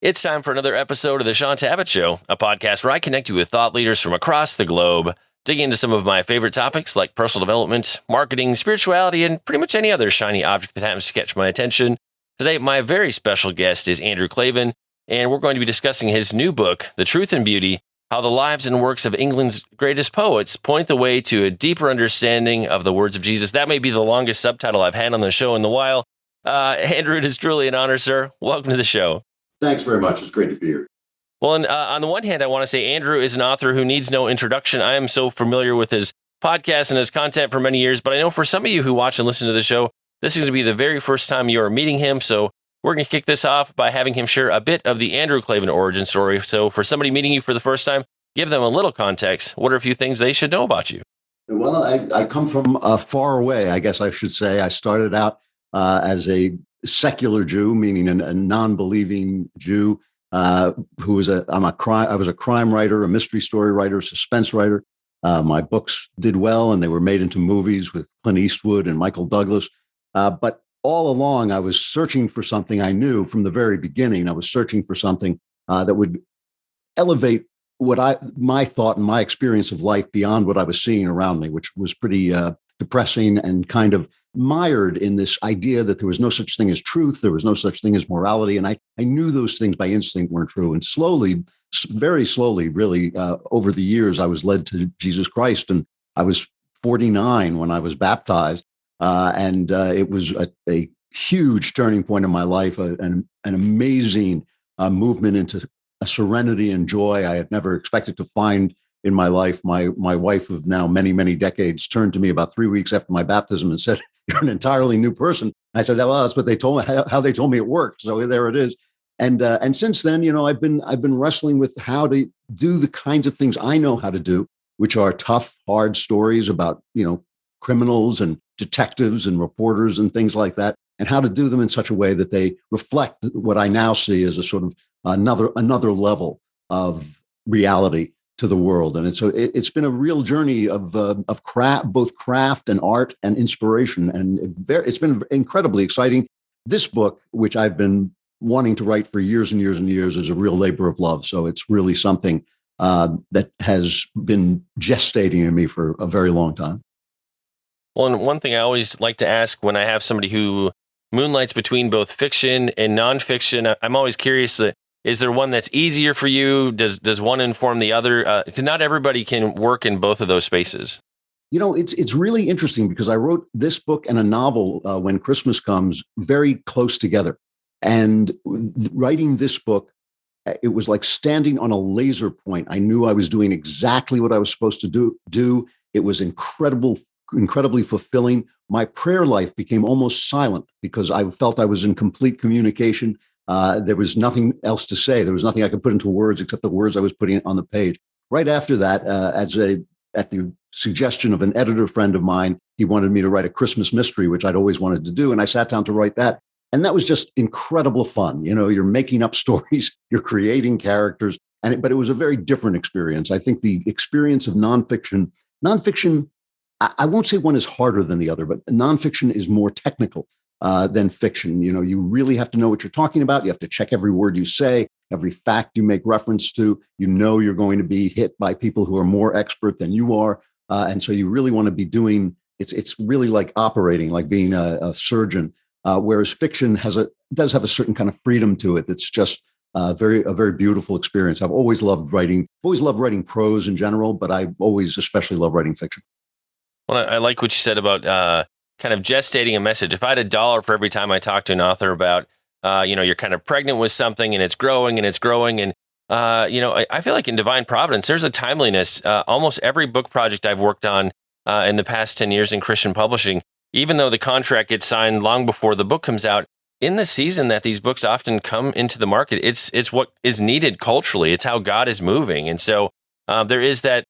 It's time for another episode of the Shaun Tabatt Show, a podcast where I connect you with thought leaders from across the globe, digging into some of my favorite topics like personal development, marketing, spirituality, and pretty much any other shiny object that happens to catch my attention. Today, my very special guest is Andrew Klavan, and we're going to be discussing his new book, The Truth and Beauty: How the Lives and Works of England's Greatest Poets Point the Way to a Deeper Understanding of the Words of Jesus. That may be the longest subtitle I've had on the show in a while. Andrew, it is truly an honor, sir. Welcome to the show. Thanks very much. It's great to be here. Well, and on the one hand, I want to say Andrew is an author who needs no introduction. I am so familiar with his podcast and his content for many years, but I know for some of you who watch and listen to the show, this is going to be the very first time you are meeting him. So we're going to kick this off by having him share a bit of the Andrew Klavan origin story. So for somebody meeting you for the first time, give them a little context. What are a few things they should know about you? Well, I come from far away, I guess I should say. I started out as a secular Jew, meaning a non-believing Jew, who was I was a crime writer, a mystery story writer, suspense writer. My books did well, and they were made into movies with Clint Eastwood and Michael Douglas. But all along, I was searching for something I knew from the very beginning. I was searching for something that would elevate my thought and my experience of life beyond what I was seeing around me, which was pretty depressing and kind of mired in this idea that there was no such thing as truth, there was no such thing as morality. And I knew those things by instinct weren't true. And slowly, very slowly, really, over the years, I was led to Jesus Christ. And I was 49 when I was baptized. And it was a huge turning point in my life, an amazing movement into a serenity and joy I had never expected to find in my life. My wife of now many, many decades turned to me about 3 weeks after my baptism and said, "You're an entirely new person." I said, "Well, that's what they told me, how they told me it worked." So there it is. And since then, I've been wrestling with how to do the kinds of things I know how to do, which are tough, hard stories about, criminals and detectives and reporters and things like that, and how to do them in such a way that they reflect what I now see as a sort of another level of reality to the world. And it's been a real journey of craft, both craft and art and inspiration. And it's been incredibly exciting. This book, which I've been wanting to write for years and years and years, is a real labor of love. So it's really something that has been gestating in me for a very long time. Well, and one thing I always like to ask when I have somebody who moonlights between both fiction and nonfiction, I'm always curious, is there one that's easier for you? Does one inform the other? Because not everybody can work in both of those spaces. It's really interesting because I wrote this book and a novel, When Christmas Comes, very close together. And writing this book, it was like standing on a laser point. I knew I was doing exactly what I was supposed to do. It was incredibly fulfilling. My prayer life became almost silent because I felt I was in complete communication. There was nothing else to say. There was nothing I could put into words except the words I was putting on the page. Right after that, at the suggestion of an editor friend of mine, he wanted me to write a Christmas mystery, which I'd always wanted to do. And I sat down to write that. And that was just incredible fun. You're making up stories, you're creating characters, but it was a very different experience. I think the experience of nonfiction, I won't say one is harder than the other, but nonfiction is more technical than fiction. You really have to know what you're talking about. You have to check every word you say, every fact you make reference to. You're going to be hit by people who are more expert than you are. And so you really want to be doing, it's really like operating, like being a surgeon. Whereas fiction does have a certain kind of freedom to it. That's just a very beautiful experience. I've always loved writing prose in general, but I always especially love writing fiction. Well, I like what you said about kind of gestating a message. If I had $1 for every time I talk to an author about, you're kind of pregnant with something and it's growing and it's growing. And, I feel like in Divine Providence, there's a timeliness. Almost every book project I've worked on in the past 10 years in Christian publishing, even though the contract gets signed long before the book comes out, in the season that these books often come into the market, it's what is needed culturally. It's how God is moving. And so there is that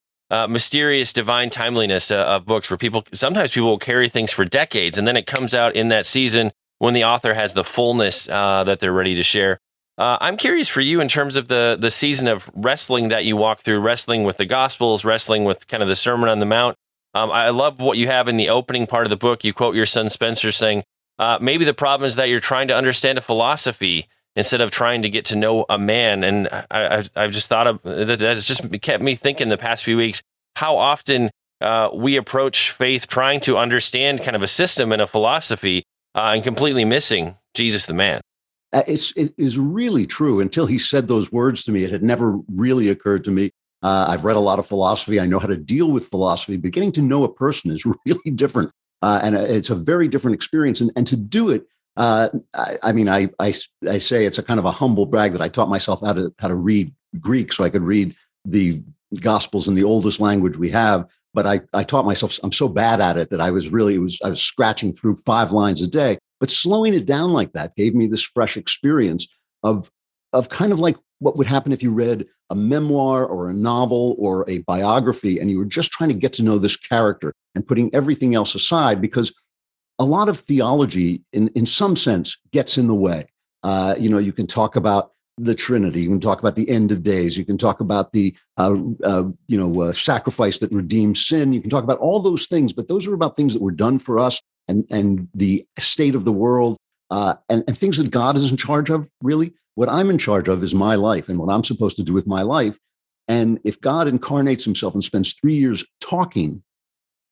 mysterious divine timeliness of books where sometimes people will carry things for decades, and then it comes out in that season when the author has the fullness that they're ready to share. I'm curious for you in terms of the season of wrestling that you walk through, wrestling with the Gospels, wrestling with kind of the Sermon on the Mount. I love what you have in the opening part of the book. You quote your son Spencer saying, maybe the problem is that you're trying to understand a philosophy instead of trying to get to know a man. And I've just thought of that. Has just kept me thinking the past few weeks how often we approach faith trying to understand kind of a system and a philosophy, and completely missing Jesus the man. It is really true. Until he said those words to me, it had never really occurred to me. I've read a lot of philosophy. I know how to deal with philosophy, but getting to know a person is really different. And it's a very different experience. And to do it, I say it's a kind of a humble brag that I taught myself how to read Greek so I could read the Gospels in the oldest language we have. But I taught myself, I'm so bad at it that I was scratching through 5 lines a day. But slowing it down like that gave me this fresh experience of kind of like what would happen if you read a memoir or a novel or a biography and you were just trying to get to know this character and putting everything else aside, because a lot of theology in some sense gets in the way. You can talk about the Trinity, you can talk about the end of days, you can talk about the sacrifice that redeems sin, you can talk about all those things, but those are about things that were done for us and the state of the world, and things that God is in charge of. Really, what I'm in charge of is my life and what I'm supposed to do with my life. And if God incarnates himself and spends 3 years talking,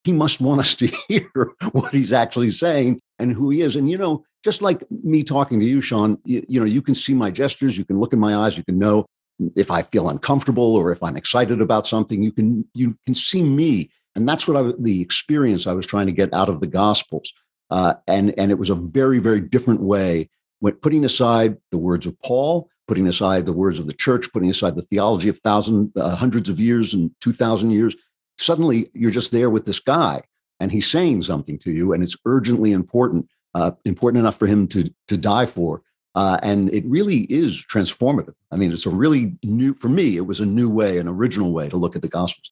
he must want us to hear what he's actually saying and who he is. And, just like me talking to you, Shaun, you can see my gestures, you can look in my eyes, you can know if I feel uncomfortable or if I'm excited about something. You can see me. And that's the experience I was trying to get out of the Gospels. And it was a very, very different way, when putting aside the words of Paul, putting aside the words of the church, putting aside the theology of hundreds of years and 2,000 years. Suddenly you're just there with this guy and he's saying something to you, and it's urgently important, important enough for him to die for. And it really is transformative. I mean, it's a really new, for me, it was a new way, an original way to look at the Gospels.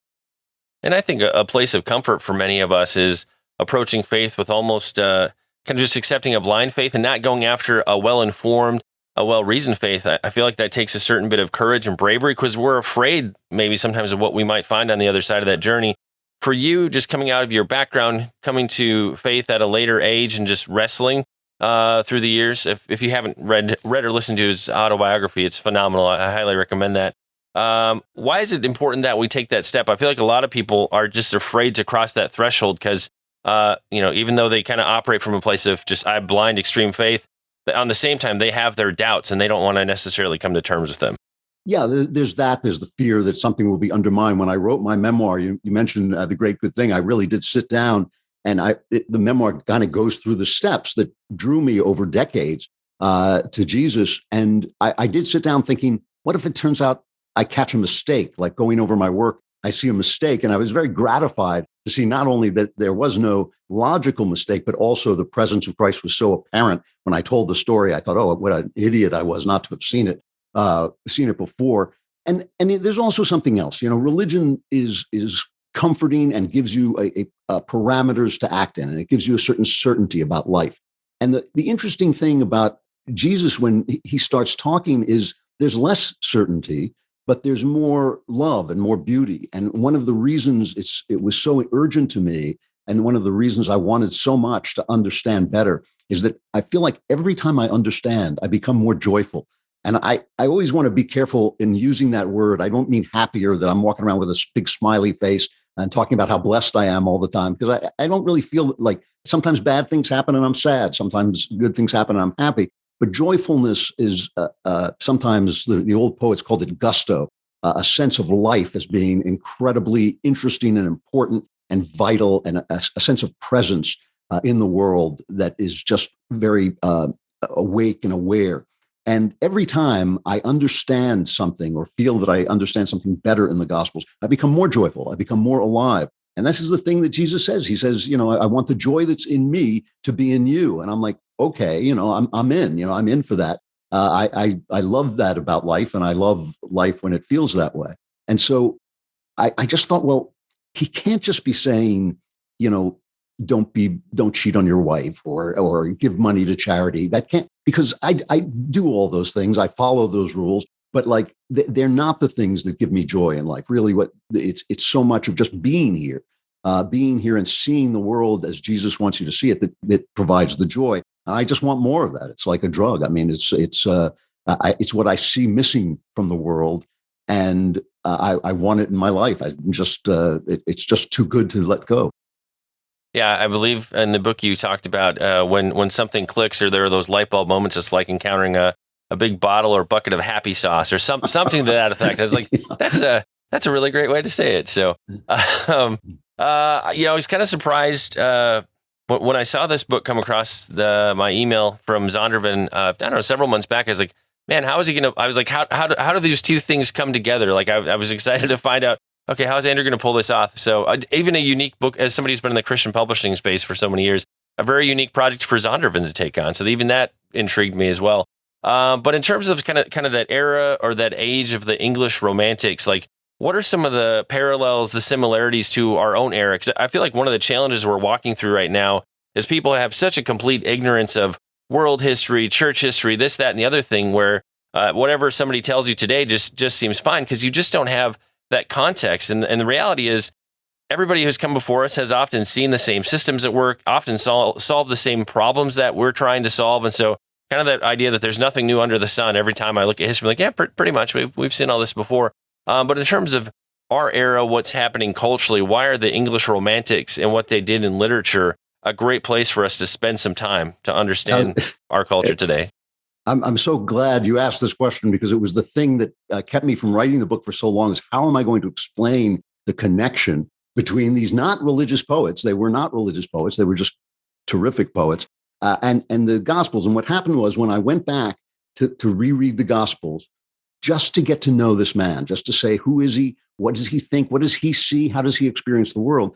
And I think a place of comfort for many of us is approaching faith with almost kind of just accepting a blind faith and not going after a well-informed, a well-reasoned faith. I feel like that takes a certain bit of courage and bravery because we're afraid maybe sometimes of what we might find on the other side of that journey. For you, just coming out of your background, coming to faith at a later age and just wrestling through the years, if you haven't read or listened to his autobiography, it's phenomenal. I highly recommend that. Why is it important that we take that step? I feel like a lot of people are just afraid to cross that threshold because, even though they kind of operate from a place of just I have blind extreme faith, on the same time they have their doubts and they don't want to necessarily come to terms with them. Yeah, there's that. There's the fear that something will be undermined. When I wrote my memoir, you mentioned The Great Good Thing. I really did sit down, and the memoir kind of goes through the steps that drew me over decades to Jesus. And I did sit down thinking, what if it turns out I catch a mistake, like going over my work, I see a mistake. And I was very gratified to see not only that there was no logical mistake, but also the presence of Christ was so apparent. When I told the story, I thought, oh, what an idiot I was not to have seen it before. And there's also something else. Religion is comforting and gives you a parameters to act in, and it gives you a certain certainty about life. And the interesting thing about Jesus when he starts talking is there's less certainty, but there's more love and more beauty. And one of the reasons it was so urgent to me, and one of the reasons I wanted so much to understand better, is that I feel like every time I understand, I become more joyful. And I always want to be careful in using that word. I don't mean happier, that I'm walking around with a big smiley face and talking about how blessed I am all the time, because I don't really feel like sometimes bad things happen and I'm sad. Sometimes good things happen and I'm happy. But joyfulness is sometimes the old poets called it gusto, a sense of life as being incredibly interesting and important and vital, and a sense of presence in the world that is just very awake and aware. And every time I understand something or feel that I understand something better in the Gospels, I become more joyful. I become more alive. And this is the thing that Jesus says. He says, I want the joy that's in me to be in you. And I'm like, okay, I'm in. I'm in for that. I love that about life, and I love life when it feels that way. And so I just thought, well, he can't just be saying, don't cheat on your wife or give money to charity. That can't, because I do all those things. I follow those rules, but like they're not the things that give me joy in life. Really, what it's so much of just being here and seeing the world as Jesus wants you to see it that provides the joy. And I just want more of that. It's like a drug. I mean, It's what I see missing from the world, and I want it in my life. It's just too good to let go. Yeah, I believe in the book you talked about when something clicks or there are those light bulb moments. It's like encountering a big bottle or bucket of happy sauce or something to that effect. I was like, that's a really great way to say it. So, um, I was kind of surprised when I saw this book come across my email from Zondervan. I don't know, several months back. I was like, man, how is he gonna? I was like, how do these two things come together? Like, I was excited to find out. Okay, how's Andrew going to pull this off? So, even a unique book, as somebody who's been in the Christian publishing space for so many years, a very unique project for Zondervan to take on. So, even that intrigued me as well. But in terms of kind of that era or that age of the English Romantics, like what are some of the parallels, the similarities to our own era? Because I feel like one of the challenges we're walking through right now is people have such a complete ignorance of world history, church history, this, that, and the other thing, where whatever somebody tells you today just seems fine because you just don't have that context. And the reality is, everybody who's come before us has often seen the same systems at work, often solve the same problems that we're trying to solve. And so, kind of that idea that there's nothing new under the sun. Every time I look at history, I'm like, yeah, pretty much we've seen all this before. But in terms of our era, what's happening culturally, why are the English Romantics and what they did in literature a great place for us to spend some time to Uh, understand our culture today? I'm so glad you asked this question because it was the thing that kept me from writing the book for so long is how am I going to explain the connection between these not religious poets? They were not religious poets. They were just terrific poets and the Gospels. And what happened was when I went back to reread the Gospels, just to get to know this man, just to say, who is he? What does he think? What does he see? How does he experience the world?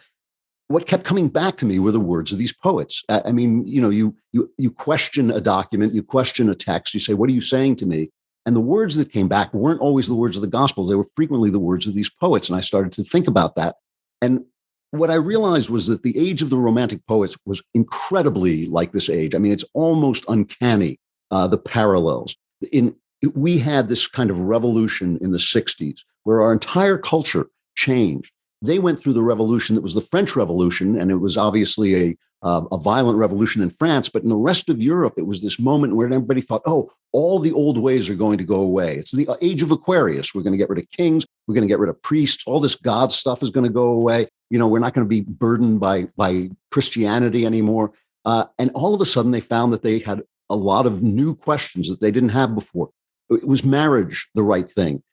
What kept coming back to me were the words of these poets. I mean, you question a document, you question a text, you say, "What are you saying to me?" And the words that came back weren't always the words of the Gospels; they were frequently the words of these poets. And I started to think about that. And what I realized was that the age of the Romantic poets was incredibly like this age. I mean, it's almost uncanny the parallels. In We had this kind of revolution in the '60s where our entire culture changed. They went through the revolution that was the French Revolution, and it was obviously a violent revolution in France. But in the rest of Europe, it was this moment where everybody thought, oh, all the old ways are going to go away. It's the age of Aquarius. We're going to get rid of kings. We're going to get rid of priests. All this God stuff is going to go away. We're not going to be burdened by Christianity anymore. And all of a sudden, they found that they had a lot of new questions that they didn't have before. Was marriage the right thing?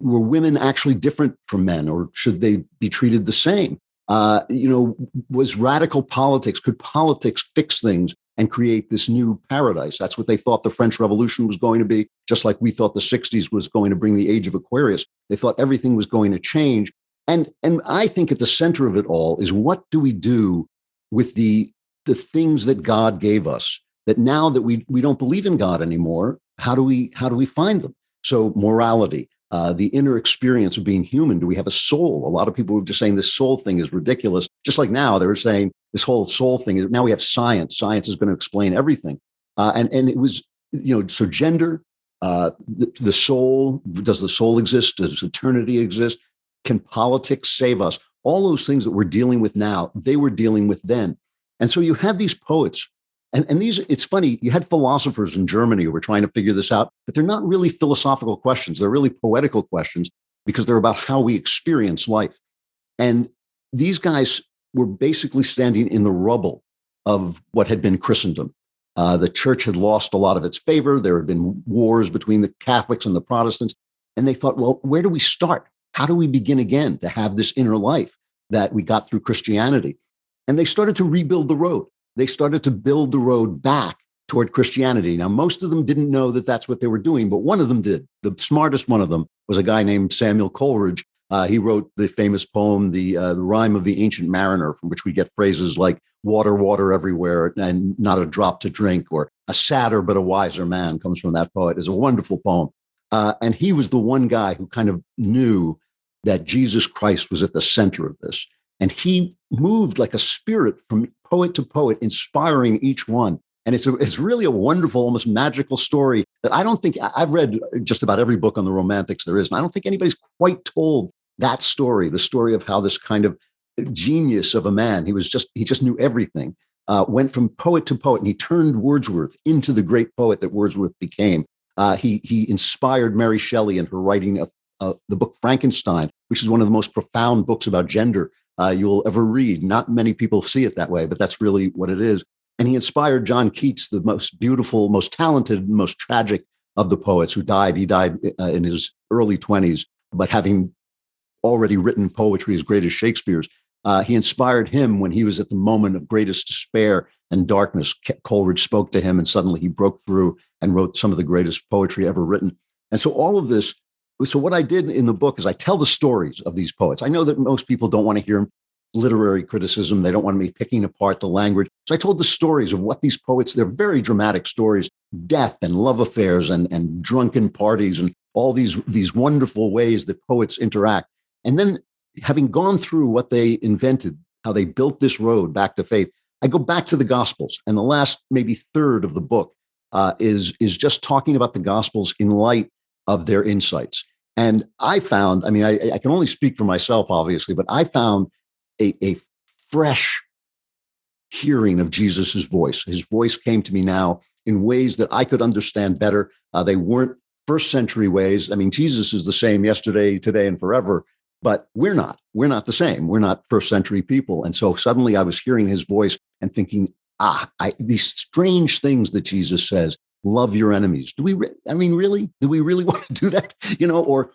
Were women actually different from men, or should they be treated the same? Was radical politics, could politics fix things and create this new paradise? That's what they thought the French Revolution was going to be, just like we thought the '60s was going to bring the age of Aquarius. They thought everything was going to change. And I think at the center of it all is, what do we do with the things that God gave us, that now that we don't believe in God anymore, how do we find them? So morality, the inner experience of being human. Do we have a soul? A lot of people were just saying this soul thing is ridiculous. Just like now, they were saying this whole soul thing is, now we have science. Science is going to explain everything. And it was, so gender, the soul, does the soul exist? Does eternity exist? Can politics save us? All those things that we're dealing with now, they were dealing with then. And so you have these poets. And these, it's funny, you had philosophers in Germany who were trying to figure this out, but they're not really philosophical questions. They're really poetical questions because they're about how we experience life. And these guys were basically standing in the rubble of what had been Christendom. The church had lost a lot of its favor. There had been wars between the Catholics and the Protestants. And they thought, well, where do we start? How do we begin again to have this inner life that we got through Christianity? And they started to rebuild the road. They started to build the road back toward Christianity. Now, most of them didn't know that that's what they were doing, but one of them did. The smartest one of them was a guy named Samuel Coleridge. He wrote the famous poem, the Rime of the Ancient Mariner, from which we get phrases like water, water everywhere, and not a drop to drink, or a sadder but a wiser man comes from that poet. It's a wonderful poem. And he was the one guy who kind of knew that Jesus Christ was at the center of this. And he moved like a spirit from poet to poet, inspiring each one. And it's really a wonderful, almost magical story that I don't think, I've read just about every book on the Romantics there is, and I don't think anybody's quite told that story, the story of how this kind of genius of a man, he just knew everything, went from poet to poet, and he turned Wordsworth into the great poet that Wordsworth became. He inspired Mary Shelley in her writing of the book Frankenstein, which is one of the most profound books about gender you will ever read. Not many people see it that way, but that's really what it is. And he inspired John Keats, the most beautiful, most talented, most tragic of the poets who died. He died in his early 20s, but having already written poetry as great as Shakespeare's. He inspired him when he was at the moment of greatest despair and darkness. Coleridge spoke to him, and suddenly he broke through and wrote some of the greatest poetry ever written. And so all of this, so what I did in the book is I tell the stories of these poets. I know that most people don't want to hear literary criticism. They don't want me picking apart the language. So I told the stories of what these poets, they're very dramatic stories, death and love affairs and drunken parties and all these wonderful ways that poets interact. And then having gone through what they invented, how they built this road back to faith, I go back to the Gospels. And the last maybe third of the book is just talking about the Gospels in light of their insights. And I found, I mean, I can only speak for myself, obviously, but I found a fresh hearing of Jesus's voice. His voice came to me now in ways that I could understand better. They weren't first century ways. I mean, Jesus is the same yesterday, today, and forever, but we're not. We're not the same. We're not first century people. And so suddenly I was hearing his voice and thinking, these strange things that Jesus says, love your enemies. I mean, really? Do we really want to do that? You know, or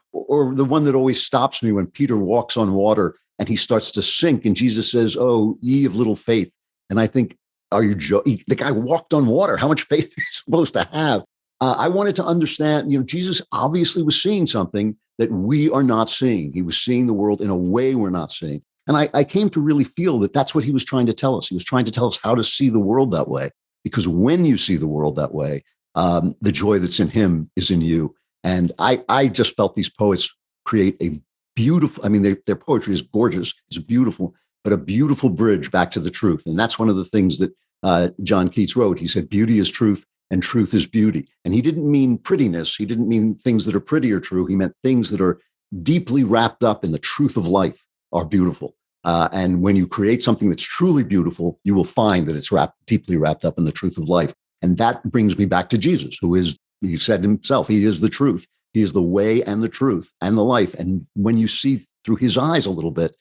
the one that always stops me when Peter walks on water and he starts to sink and Jesus says, oh, ye of little faith. And I think, are you joking? The guy walked on water. How much faith are you supposed to have? I wanted to understand, you know, Jesus obviously was seeing something that we are not seeing. He was seeing the world in a way we're not seeing. And I came to really feel that that's what he was trying to tell us. He was trying to tell us how to see the world that way. Because when you see the world that way, the joy that's in him is in you. And I just felt these poets create a beautiful, I mean, their poetry is gorgeous. It's beautiful, but a beautiful bridge back to the truth. And that's one of the things that John Keats wrote. He said, beauty is truth and truth is beauty. And he didn't mean prettiness. He didn't mean things that are pretty or true. He meant things that are deeply wrapped up in the truth of life are beautiful. And when you create something that's truly beautiful, you will find that it's deeply wrapped up in the truth of life. And that brings me back to Jesus, who is, he said himself, he is the truth. He is the way and the truth and the life. And when you see through his eyes a little bit,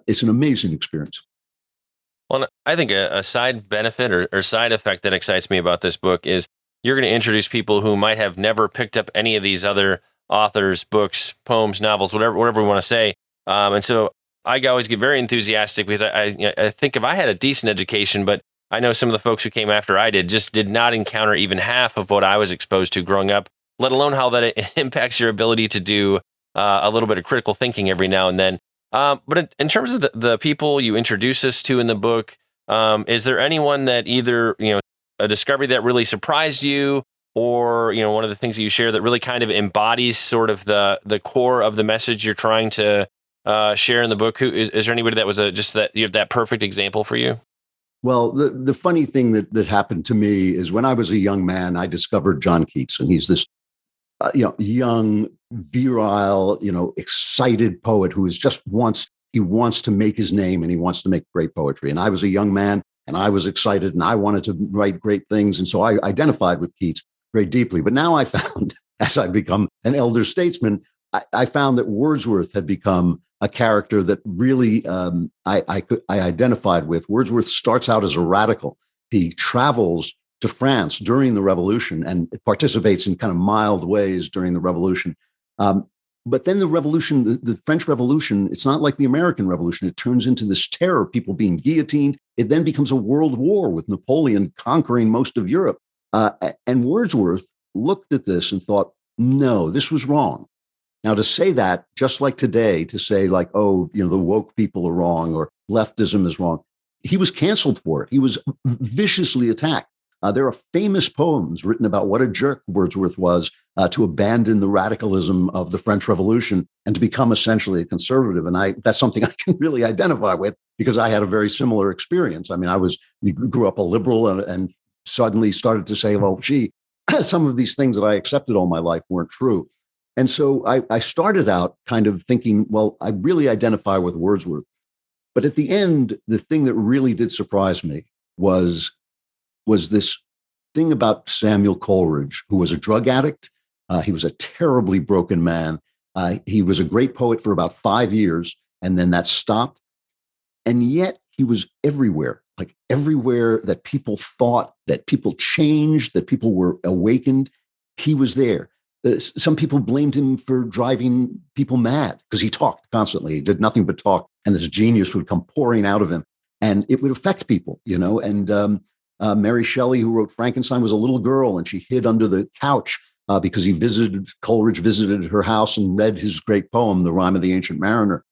it's an amazing experience. Well, I think a side benefit or side effect that excites me about this book is you're going to introduce people who might have never picked up any of these other authors' books, poems, novels, whatever we want to say. And so I always get very enthusiastic because I think if I had a decent education, but I know some of the folks who came after I just did not encounter even half of what I was exposed to growing up, let alone how that it impacts your ability to do a little bit of critical thinking every now and then. But in terms of the people you introduce us to in the book, is there anyone that either, you know, a discovery that really surprised you, or, you know, one of the things that you share that really kind of embodies sort of the core of the message you're trying to share in the book? Is there anybody that was just that you have that perfect example for you? Well, the funny thing that happened to me is when I was a young man, I discovered John Keats, and he's this young, virile, excited poet who is just he wants to make his name and he wants to make great poetry. And I was a young man and I was excited and I wanted to write great things. And so I identified with Keats very deeply. But now I found, as I've become an elder statesman, I found that Wordsworth had become a character that really I identified with. Wordsworth starts out as a radical. He travels to France during the Revolution and participates in kind of mild ways during the Revolution. But then the Revolution, the French Revolution, it's not like the American Revolution. It turns into this terror, people being guillotined. It then becomes a world war with Napoleon conquering most of Europe. And Wordsworth looked at this and thought, no, this was wrong. Now, to say that, just like today, to say like, oh, the woke people are wrong or leftism is wrong, he was canceled for it. He was viciously attacked. There are famous poems written about what a jerk Wordsworth was to abandon the radicalism of the French Revolution and to become essentially a conservative. And that's something I can really identify with because I had a very similar experience. I mean, grew up a liberal and suddenly started to say, well, gee, some of these things that I accepted all my life weren't true. And so I started out kind of thinking, well, I really identify with Wordsworth. But at the end, the thing that really did surprise me was this thing about Samuel Coleridge, who was a drug addict. He was a terribly broken man. He was a great poet for about 5 years, and then that stopped. And yet he was everywhere, like everywhere that people thought, that people changed, that people were awakened. He was there. Some people blamed him for driving people mad because he talked constantly. He did nothing but talk, and this genius would come pouring out of him, and it would affect people, you know. And Mary Shelley, who wrote Frankenstein, was a little girl, and she hid under the couch because Coleridge visited her house and read his great poem, The Rime of the Ancient Mariner.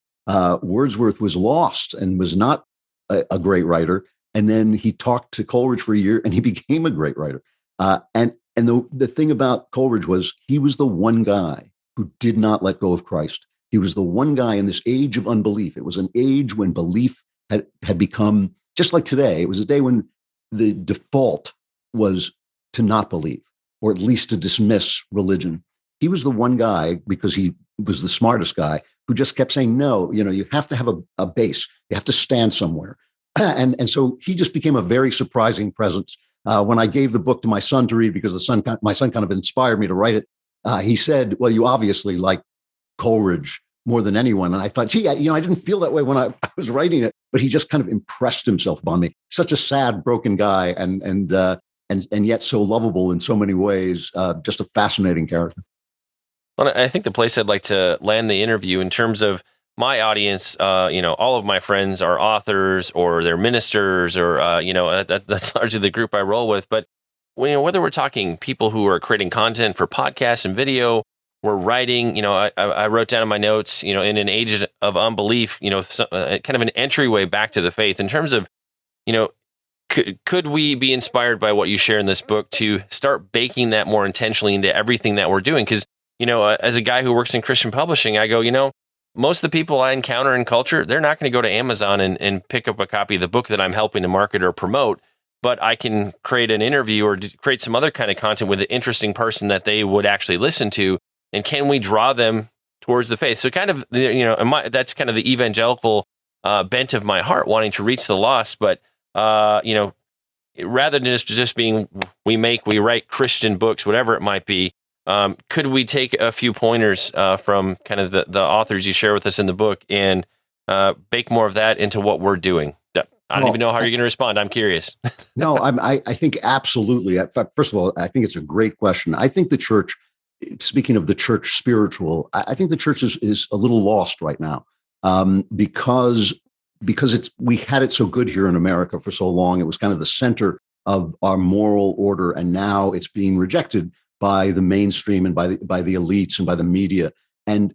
Wordsworth was lost and was not a great writer. And then he talked to Coleridge for a year and he became a great writer. And the thing about Coleridge was he was the one guy who did not let go of Christ. He was the one guy in this age of unbelief. It was an age when belief had become just like today. It was a day when the default was to not believe, or at least to dismiss religion. He was the one guy, because he was the smartest guy, who just kept saying, no, you know, you have to have a base. You have to stand somewhere. And so he just became a very surprising presence. When I gave the book to my son to read, because my son kind of inspired me to write it, he said, well, you obviously like Coleridge more than anyone. And I thought, gee, I didn't feel that way when I was writing it, but he just kind of impressed himself upon me. Such a sad, broken guy, and yet so lovable in so many ways. Just a fascinating character. Well, I think the place I'd like to land the interview in terms of my audience, all of my friends are authors or they're ministers, or that's largely the group I roll with. But whether we're talking people who are creating content for podcasts and video, we're writing. I wrote down in my notes, in an age of unbelief, kind of an entryway back to the faith. In terms of, could we be inspired by what you share in this book to start baking that more intentionally into everything that we're doing? Because as a guy who works in Christian publishing, I go, most of the people I encounter in culture, they're not going to go to Amazon and pick up a copy of the book that I'm helping to market or promote, but I can create an interview or create some other kind of content with an interesting person that they would actually listen to. And can we draw them towards the faith? So kind of, that's kind of the evangelical bent of my heart, wanting to reach the lost. But, rather than just being, we write Christian books, whatever it might be, could we take a few pointers from kind of the authors you share with us in the book and bake more of that into what we're doing? I don't even know how you're going to respond. I'm curious. No, I think absolutely. First of all, I think it's a great question. I think the church, speaking of the church spiritual, I think the church is a little lost right now because we had it so good here in America for so long. It was kind of the center of our moral order, and now it's being rejected by the mainstream and by the elites and by the media. And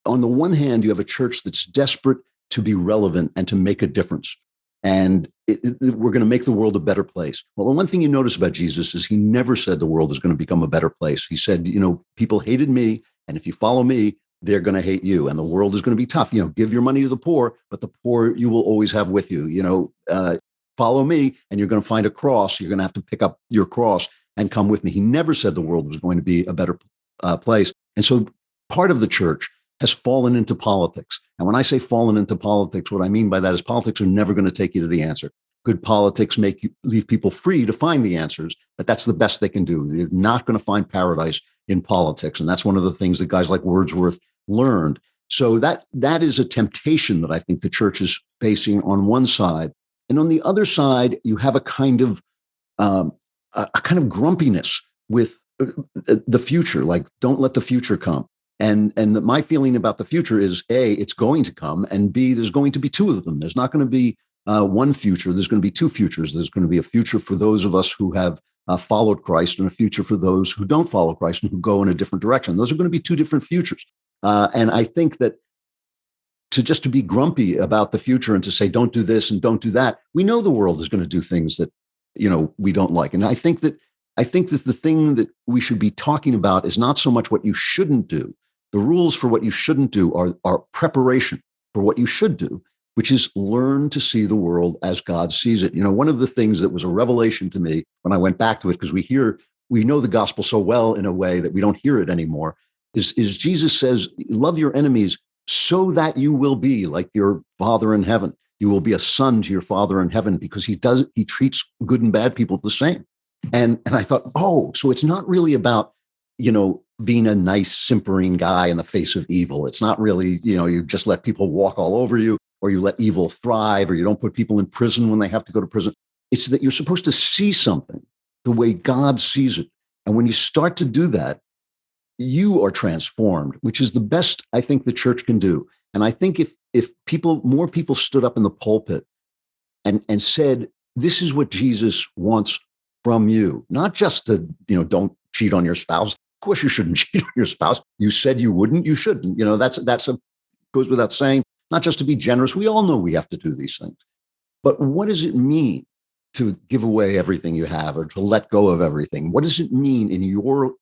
on the one hand, you have a church that's desperate to be relevant and to make a difference. And we're going to make the world a better place. Well, the one thing you notice about Jesus is he never said the world is going to become a better place. He said, people hated me, and if you follow me, they're going to hate you, and the world is going to be tough. Give your money to the poor, but the poor you will always have with you. Follow me, and you're going to find a cross. You're going to have to pick up your cross and come with me. He never said the world was going to be a better place. And so part of the church has fallen into politics. And when I say fallen into politics, what I mean by that is politics are never going to take you to the answer. Good politics leave people free to find the answers, but that's the best they can do. They're not going to find paradise in politics. And that's one of the things that guys like Wordsworth learned. So that is a temptation that I think the church is facing on one side. And on the other side, you have a kind of grumpiness with the future, like don't let the future come. And my feeling about the future is A, it's going to come, and B, there's going to be two of them. There's not going to be one future. There's going to be two futures. There's going to be a future for those of us who have followed Christ, and a future for those who don't follow Christ and who go in a different direction. Those are going to be two different futures. And I think that to be grumpy about the future and to say, don't do this and don't do that, we know the world is going to do things that, we don't like. And I think that the thing that we should be talking about is not so much what you shouldn't do. The rules for what you shouldn't do are preparation for what you should do, which is learn to see the world as God sees it. One of the things that was a revelation to me when I went back to it, because we know the gospel so well in a way that we don't hear it anymore, is Jesus says, love your enemies so that you will be like your Father in heaven. You will be a son to your Father in heaven, because he treats good and bad people the same. And I thought, oh, so it's not really about, being a nice, simpering guy in the face of evil. It's not really, you just let people walk all over you, or you let evil thrive, or you don't put people in prison when they have to go to prison. It's that you're supposed to see something the way God sees it. And when you start to do that, you are transformed, which is the best I think the church can do. And I think if more people stood up in the pulpit and said, this is what Jesus wants from you, not just to, don't cheat on your spouse. Of course you shouldn't cheat on your spouse. You said you wouldn't, you shouldn't. Goes without saying, not just to be generous. We all know we have to do these things. But what does it mean to give away everything you have or to let go of everything? What does it mean in your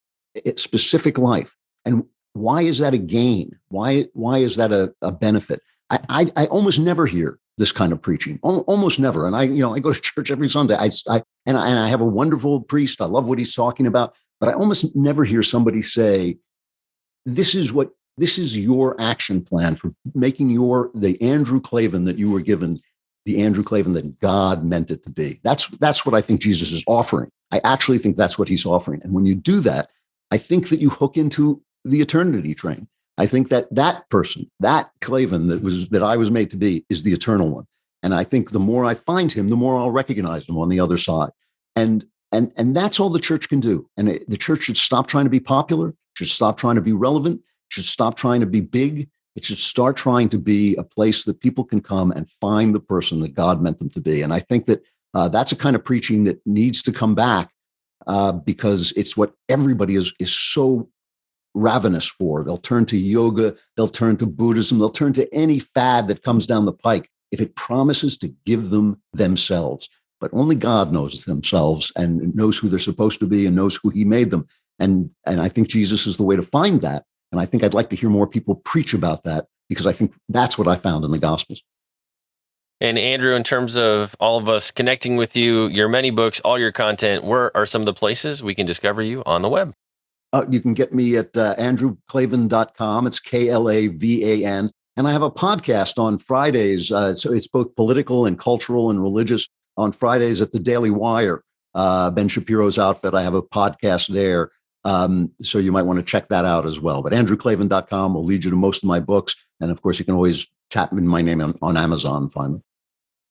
specific life? And why is that a gain? Why is that a benefit? I almost never hear this kind of preaching, almost never. And I go to church every Sunday. And I have a wonderful priest. I love what he's talking about, but I almost never hear somebody say, this is your action plan for making the Andrew Klavan that you were given, the Andrew Klavan that God meant it to be. That's what I think Jesus is offering. I actually think that's what he's offering. And when you do that, I think that you hook into the eternity train. I think that person, that Klavan that I was made to be, is the eternal one. And I think the more I find him, the more I'll recognize him on the other side. And that's all the church can do. And the church should stop trying to be popular, should stop trying to be relevant, should stop trying to be big. It should start trying to be a place that people can come and find the person that God meant them to be. And I think that that's a kind of preaching that needs to come back because it's what everybody is so ravenous for. They'll turn to yoga, they'll turn to Buddhism, they'll turn to any fad that comes down the pike if it promises to give them themselves. But only God knows themselves and knows who they're supposed to be and knows who he made them. And I think Jesus is the way to find that. And I think I'd like to hear more people preach about that because I think that's what I found in the Gospels. And Andrew, in terms of all of us connecting with you, your many books, all your content, where are some of the places we can discover you on the web? You can get me at andrewklavan.com. It's Klavan. And I have a podcast on Fridays. So it's both political and cultural and religious on Fridays at the Daily Wire. Ben Shapiro's outfit. I have a podcast there. So you might want to check that out as well. But andrewklavan.com will lead you to most of my books. And of course, you can always tap in my name on Amazon and find them.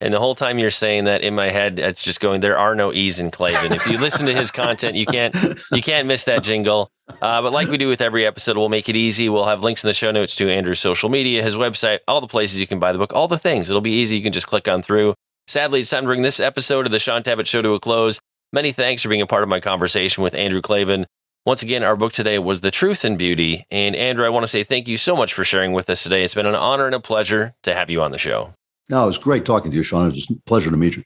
And the whole time you're saying that, in my head, it's just going, there are no E's in Klavan. If you listen to his content, you can't miss that jingle. But like we do with every episode, we'll make it easy. We'll have links in the show notes to Andrew's social media, his website, all the places you can buy the book, all the things. It'll be easy. You can just click on through. Sadly, it's time to bring this episode of the Shaun Tabatt Show to a close. Many thanks for being a part of my conversation with Andrew Klavan. Once again, our book today was The Truth and Beauty. And Andrew, I want to say thank you so much for sharing with us today. It's been an honor and a pleasure to have you on the show. No, it was great talking to you, Shaun. It was just a pleasure to meet you.